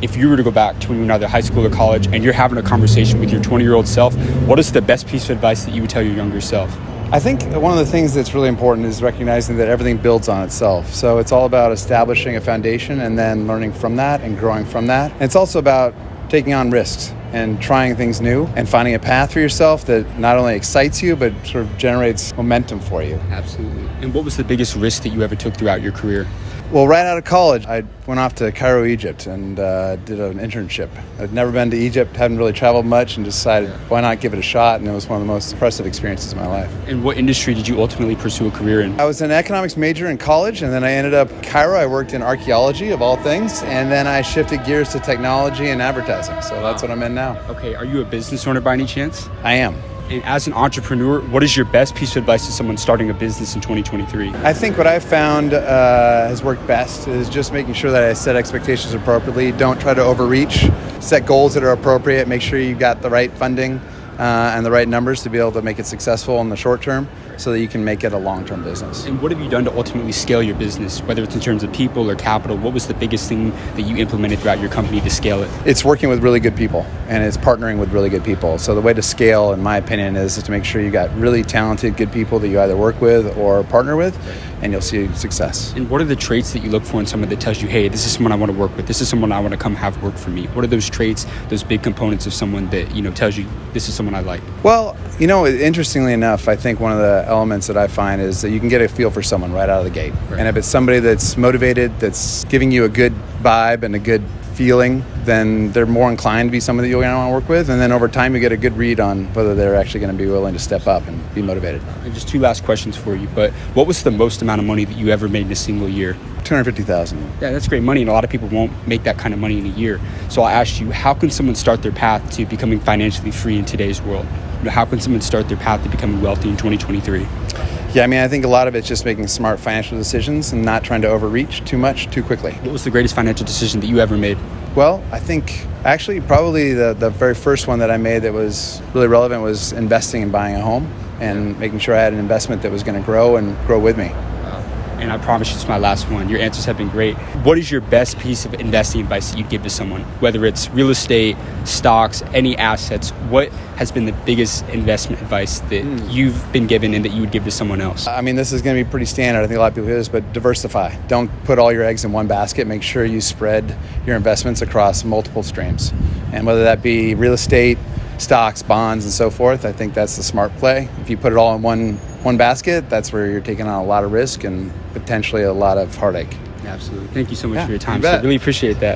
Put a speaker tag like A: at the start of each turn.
A: if you were to go back to when you were either high school or college and you're having a conversation with your 20-year-old self, what is the best piece of advice that you would tell your younger self?
B: I think one of the things that's really important is recognizing that everything builds on itself. So it's all about establishing a foundation and then learning from that and growing from that. And it's also about taking on risks and trying things new and finding a path for yourself that not only excites you, but sort of generates momentum for you.
A: Absolutely. And what was the biggest risk that you ever took throughout your career?
B: Well, right out of college, I went off to Cairo, Egypt, and did an internship. I'd never been to Egypt, hadn't really traveled much, and decided why not give it a shot, and it was one of the most impressive experiences of my life.
A: And what industry did you ultimately pursue a career in?
B: I was an economics major in college, and then I ended up in Cairo. I worked in archaeology, of all things, and then I shifted gears to technology and advertising, so that's what I'm in now.
A: Okay, are you a business owner by any chance?
B: I am.
A: And as an entrepreneur, what is your best piece of advice to someone starting a business in 2023?
B: I think what I've found has worked best is just making sure that I set expectations appropriately. Don't try to overreach. Set goals that are appropriate. Make sure you've got the right funding and the right numbers to be able to make it successful in the short term so that you can make it a long-term business.
A: And what have you done to ultimately scale your business, whether it's in terms of people or capital? What was the biggest thing that you implemented throughout your company to scale it?
B: It's working with really good people, and it's partnering with really good people. So the way to scale, in my opinion, is to make sure you got really talented, good people that you either work with or partner with, and you'll see success.
A: And what are the traits that you look for in someone that tells you, hey, this is someone I want to work with, this is someone I want to come have work for me? What are those traits, those big components of someone that, tells you this is someone I like?
B: Well, interestingly enough, I think one of the elements that I find is that you can get a feel for someone right out of the gate. Right. And if it's somebody that's motivated, that's giving you a good vibe and a good feeling, then they're more inclined to be somebody that you're going to want to work with. And then over time, you get a good read on whether they're actually going to be willing to step up and be motivated.
A: And just two last questions for you. But what was the most amount of money that you ever made in a single year?
B: $250,000.
A: Yeah, that's great money, and a lot of people won't make that kind of money in a year. So I asked you, how can someone start their path to becoming financially free in today's world? How can someone start their path to becoming wealthy in 2023?
B: Yeah, I think a lot of it's just making smart financial decisions and not trying to overreach too much too quickly.
A: What was the greatest financial decision that you ever made?
B: Well, I think actually probably the very first one that I made that was really relevant was investing and buying a home and making sure I had an investment that was going to grow and grow with me.
A: And I promise you it's my last one. Your answers have been great. What is your best piece of investing advice that you'd give to someone? Whether it's real estate, stocks, any assets, what has been the biggest investment advice that you've been given and that you would give to someone else?
B: This is going to be pretty standard. I think a lot of people hear this, but diversify. Don't put all your eggs in one basket. Make sure you spread your investments across multiple streams. And whether that be real estate, stocks, bonds, and so forth, I think that's the smart play. If you put it all in one basket, that's where you're taking on a lot of risk and potentially a lot of heartache.
A: Absolutely. Thank you so much for your time.
B: You bet.
A: So I really appreciate that.